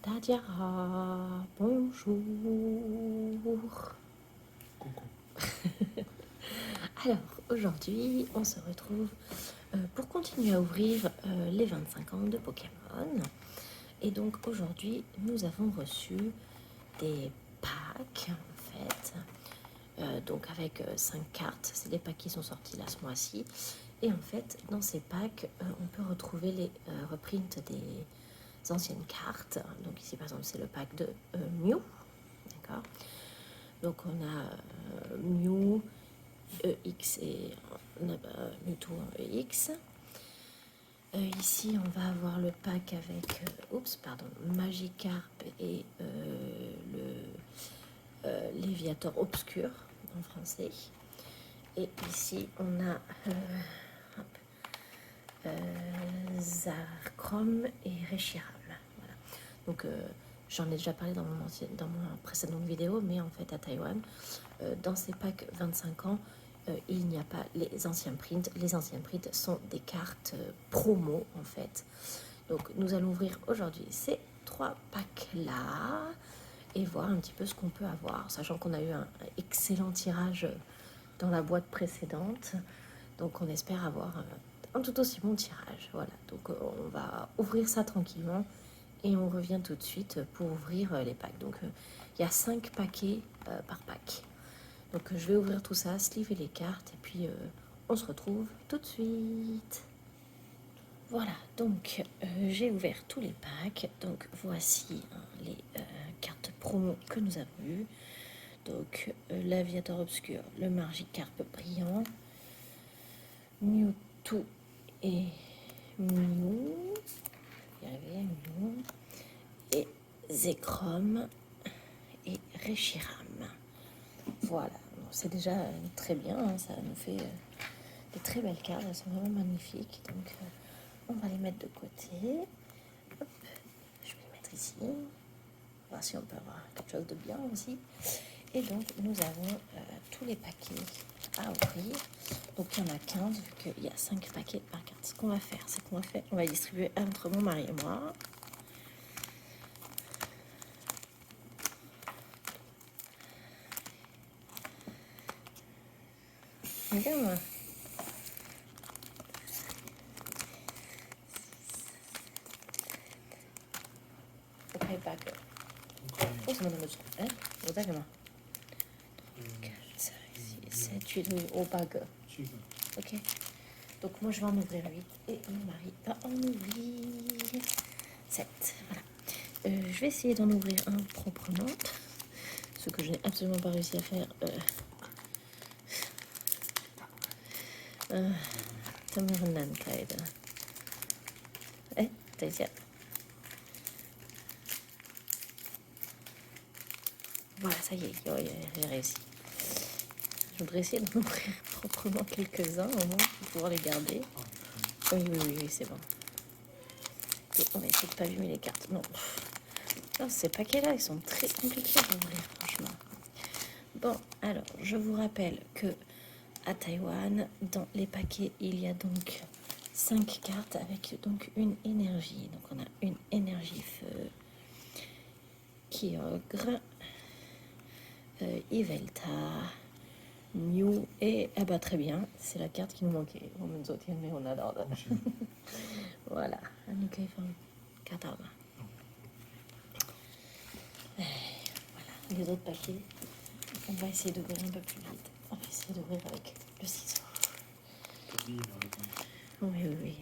Dadiara, bonjour. Coucou. Alors, aujourd'hui, on se retrouve pour continuer à ouvrir les 25 ans de Pokémon. Et donc, aujourd'hui, nous avons reçu des packs, en fait. Donc, avec 5 cartes. C'est des packs qui sont sortis là ce mois-ci. Et en fait, dans ces packs, on peut retrouver les reprints des anciennes cartes. Donc ici, par exemple, c'est le pack de Mew. D'accord. Donc on a Mew, EX et Mewtwo en EX. Ici, on va avoir le pack avec Magikarp et le Léviator Obscur en français. Et ici, on a Zarkrom et Reshiram. Voilà. Donc, j'en ai déjà parlé dans ma précédente vidéo, mais en fait, à Taïwan, dans ces packs 25 ans, il n'y a pas les anciens prints. Les anciens prints sont des cartes promo, en fait. Donc, nous allons ouvrir aujourd'hui ces 3 packs-là et voir un petit peu ce qu'on peut avoir, sachant qu'on a eu un excellent tirage dans la boîte précédente. Donc, on espère avoir un tout aussi bon tirage. Voilà, donc on va ouvrir ça tranquillement et on revient tout de suite pour ouvrir les packs. Donc, il y a 5 paquets par pack. Donc, je vais ouvrir tout ça, sliver les cartes et puis on se retrouve tout de suite. Voilà, donc j'ai ouvert tous les packs. Donc, voici les cartes promo que nous avons eues. Donc, l'Aviator Obscur, le Magikarp Brillant, Mewtwo et Mew, Mew, et Zekrom et Reshiram. Voilà, bon, c'est déjà très bien, hein, ça nous fait des très belles cartes, elles sont vraiment magnifiques. Donc on va les mettre de côté. Hop, je vais les mettre ici. Voir si on peut avoir quelque chose de bien aussi. Et donc nous avons tous les paquets à ouvrir. Donc il y en a 15 vu qu'il y a 5 paquets par carte. Ce qu'on va faire, c'est qu'on va distribuer entre mon mari et moi. Regarde-moi. Okay, Backe. Wo ist meine Mütze? Wo sag mal? 4, 5, 6, 7, 8, oui, au Backe. Ok. Donc moi je vais en ouvrir 8 et mon mari va en ouvrir 7. Voilà. Je vais essayer d'en ouvrir un proprement. Ce que je n'ai absolument pas réussi à faire. Tamernankheid. T'as dit. Voilà, ça y est, j'ai réussi. Je voudrais essayer d'en ouvrir proprement quelques-uns au moins pour pouvoir les garder. Oui, c'est bon. Et on va essayer de ne pas abîmer les cartes. Non. Non, ces paquets-là, ils sont très compliqués à ouvrir, franchement. Bon, alors, je vous rappelle que à Taïwan, dans les paquets, il y a donc 5 cartes avec donc une énergie. Donc, on a une énergie feu, Kyogre, Yveltal, Mew et... Ah bah très bien, c'est la carte qui nous manquait. Mais on adore. Voilà, Anika Katama. Voilà, les autres paquets, on va essayer d'ouvrir un peu plus vite. On va essayer d'ouvrir avec le ciseau. Oui.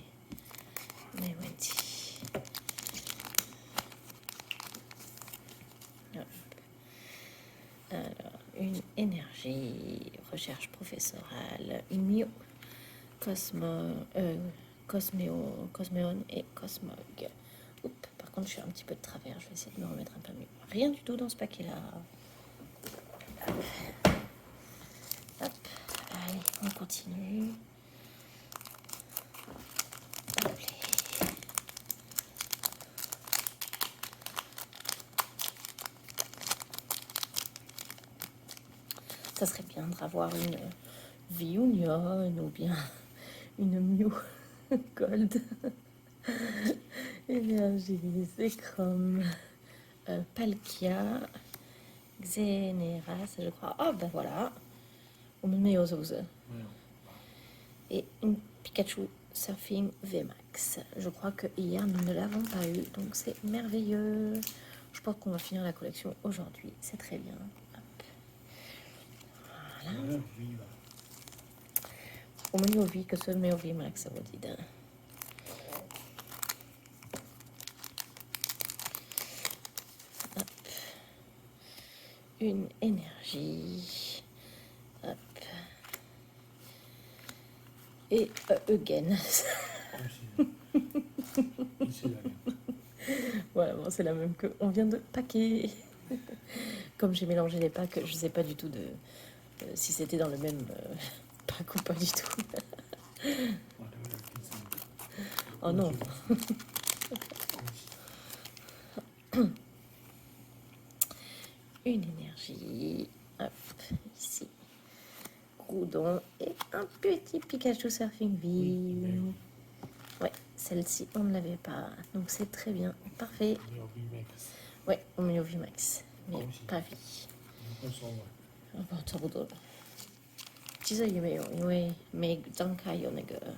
Mais Wendy. Alors, une énergie, recherche professorale, Mew, Cosméon et Cosmog. Oups, par contre, je suis un petit peu de travers, je vais essayer de me remettre un peu mieux. Rien du tout dans ce paquet-là. Hop, allez, on continue. Hop, ça serait bien d'avoir une Viunion ou bien une Mew Gold. Énergie, Zekrom, Palkia, Xeneras, je crois. Ah, ben voilà. On me met aux oses. Et une Pikachu Surfing VMAX. Je crois que hier nous ne l'avons pas eu, donc c'est merveilleux. Je pense qu'on va finir la collection aujourd'hui. C'est très bien. Hop. Voilà. O meu ouvir que ce meu ouvir Max Avodida. Hop. Une énergie. Hop. Et again. Voilà, bon, c'est la même que on vient de paquer. Comme j'ai mélangé les packs, je sais pas du tout de si c'était dans le même pack ou pas du tout. Oh non. Une énergie. Hop, ici. Groudon et un petit Pikachu Surfing V. Ouais, celle-ci, on ne l'avait pas. Donc c'est très bien. Parfait. Ouais, on met au VMAX. Mais pas V. 差不多了。其实也没有，因为每张卡有那个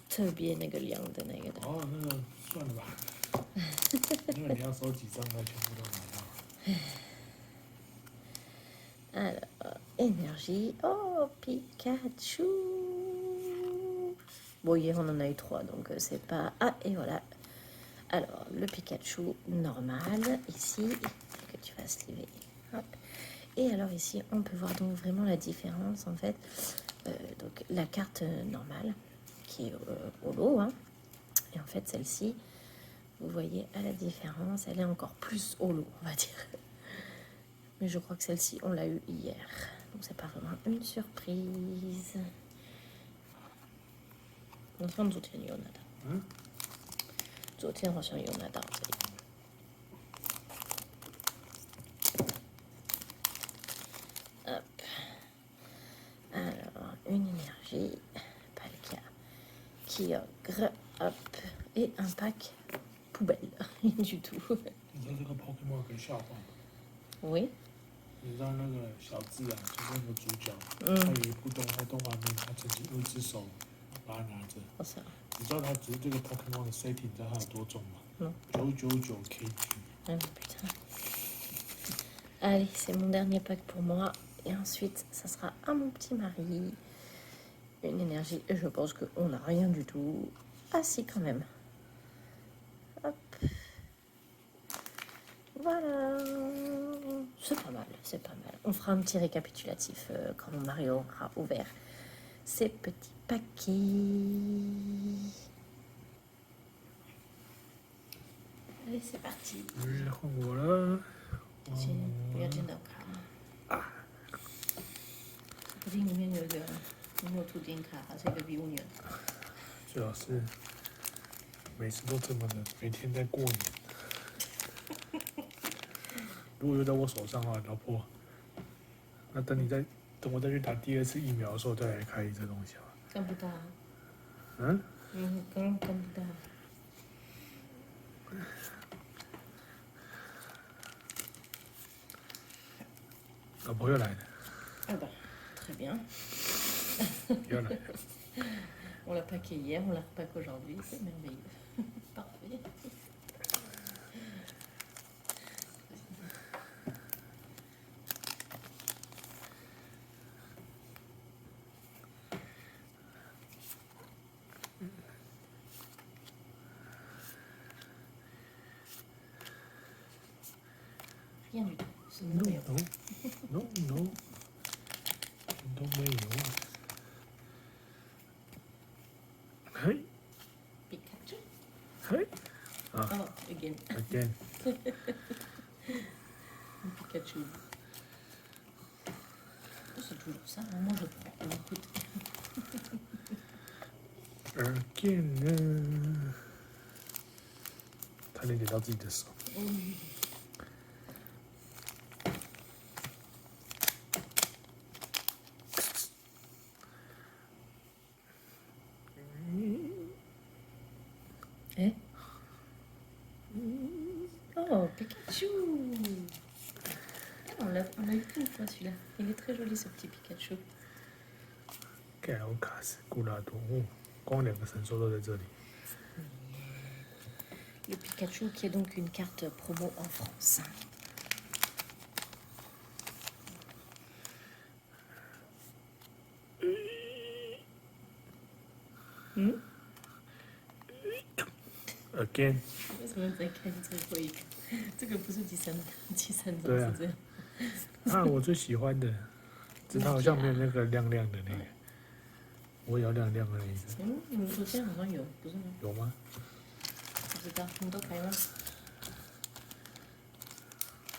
特别那个量的那个的。哦，那个算了吧，因为你要收几张才全部都拿到。Alors, énergie. Oh, Pikachu. Bon, hier on en a eu 3, donc c'est pas... Ah, et voilà. Alors, le Pikachu normal, ici, que tu vas sliver. Hop. Et alors ici, on peut voir donc vraiment la différence, en fait. Donc, la carte normale, qui est au lot, hein. Et en fait, celle-ci, vous voyez à la différence, elle est encore plus au lot, on va dire. Mais je crois que celle-ci, on l'a eu hier. Donc, c'est pas vraiment une surprise. 我上昨天有拿到，昨天好像有拿到这个。Hop. Alors, une énergie, Palkia, Kyogre, hop, et un pack poubelle, du tout. 你知道这个 Pokemon 可以下放吗？ Oui. 你知道那个小智啊，就是那个主角，他有一部动画里面，他曾经用一只手把它拿着。Oh, ça. 你知道他只是这个 Pokemon 的 setting，你知道它有多重吗？999 kg。 Ah non, putain. Allez, c'est mon dernier pack pour moi. Et ensuite, ça sera à mon petit mari. Une énergie. Et je pense qu'on n'a rien du tout. Ah si, quand même. Hop. Voilà. C'est pas mal, c'est pas mal. On fera un petit récapitulatif quand mon mari aura ouvert ces petits paquets. Allez, c'est parti. 换我了。先不要见到卡啊。客厅里面有一个没有图钉卡，还是一个 V 5元。最好是每次都这么的，每天在过年。如果又在我手上的话，老婆，那等我再去打第2次疫苗的时候，再来开这东西啊。干不到。嗯？干不到。老婆又来了。Ah bah, très bien. 又来了。On l'a packé hier, on l'a repack aujourd'hui, c'est merveilleux. Parfait. Rien du tout. C'est merveilleux. Non,都没有。嘿。Pikachu. 嘿。啊。Oh, again. Again. Pikachu. C'est toujours ça, hein. Moi je prends. Écoute. Again 呢？他连接到自己的手。Eh? Oh, Pikachu. Ah, on l'a eu qu'une fois celui-là. Il est très joli ce petit Pikachu. 盖奥卡斯古拉多，哦，光2个神兽都在这里。Le Pikachu qui est donc une carte promo en France. Again， 为什么在看最后一个？这个不是第三张对啊是这样。啊，我最喜欢的，只是它好像没有那个亮亮的那个，我也要亮亮的那个，嗯，昨天好像有，不是吗？有吗？不知道，你都开吗？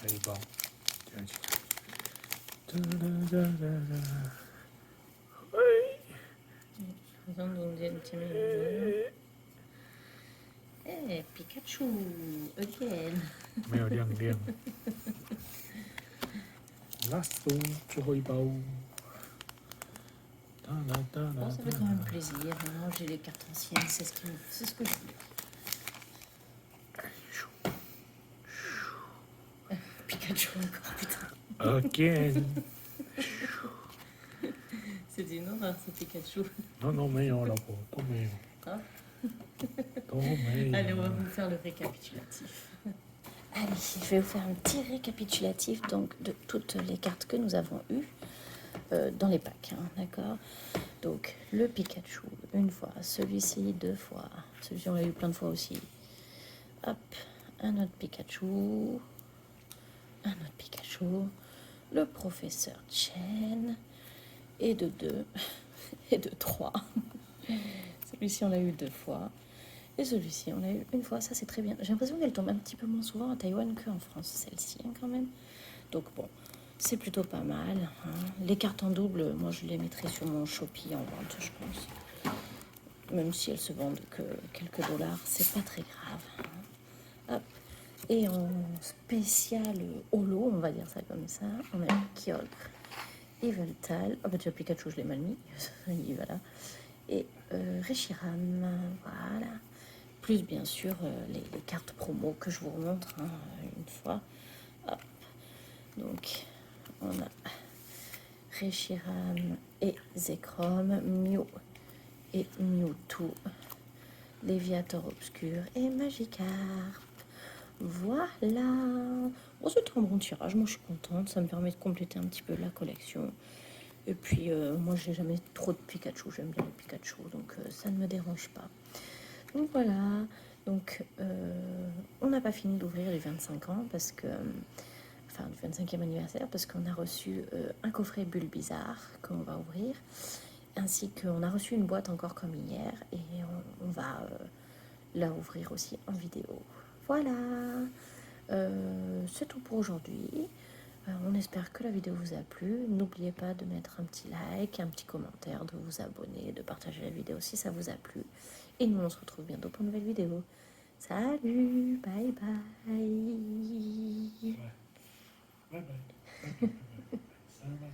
来一包，这样起。哒哒哒哒哒。好像中间前面有。哎，Pikachu again。没有亮亮。Last 最后一包。哒啦哒啦。 Bon, ça fait quand même plaisir. Maintenant, j'ai les cartes anciennes, c'est ce que je voulais. Pikachu encore, putain. Again。C'est du Nora, c'est Pikachu. Non, 没有，老婆都没有。Hein 都没有。 Allez, on va vous faire le récapitulatif. Allez, je vais vous faire un petit récapitulatif donc, de toutes les cartes que nous avons eues dans les packs, hein, d'accord? Donc, le Pikachu, une fois, celui-ci, 2 fois, celui-ci, on l'a eu plein de fois aussi. Hop, un autre Pikachu, le professeur Chen, et de 2, et de 3. Celui-ci, on l'a eu 2 fois. Et celui-ci, on l'a eu une fois. Ça, c'est très bien. J'ai l'impression qu'elle tombe un petit peu moins souvent à Taïwan qu'en France, celle-ci, hein, quand même. Donc, bon, c'est plutôt pas mal. Hein. Les cartes en double, moi, je les mettrai sur mon Shopee en vente, je pense. Même si elles se vendent que quelques dollars, c'est pas très grave. Hein. Hop. Et en spécial holo, on va dire ça comme ça, on a Kyogre, Yveltal. Oh, bah, tu vois, Pikachu, je l'ai mal mis. Voilà. Et Reshiram, voilà. Plus bien sûr les cartes promo que je vous remontre hein, une fois. Hop. Donc on a Reshiram et Zekrom, Mew et Mewtwo, Léviator Obscur et Magikarp. Voilà. Bon, c'était un bon tirage, moi je suis contente, ça me permet de compléter un petit peu la collection. Et puis moi j'ai jamais trop de Pikachu, j'aime bien les Pikachu, donc ça ne me dérange pas. Donc voilà, donc on n'a pas fini d'ouvrir les 25 ans parce que, enfin du 25e anniversaire parce qu'on a reçu un coffret Bulbizarre qu'on va ouvrir, ainsi qu'on a reçu une boîte encore comme hier et on va la ouvrir aussi en vidéo. Voilà, c'est tout pour aujourd'hui. On espère que la vidéo vous a plu. N'oubliez pas de mettre un petit like, un petit commentaire, de vous abonner, de partager la vidéo si ça vous a plu. Et nous, on se retrouve bientôt pour une nouvelle vidéo. Salut, bye bye. Bye bye. Bye bye.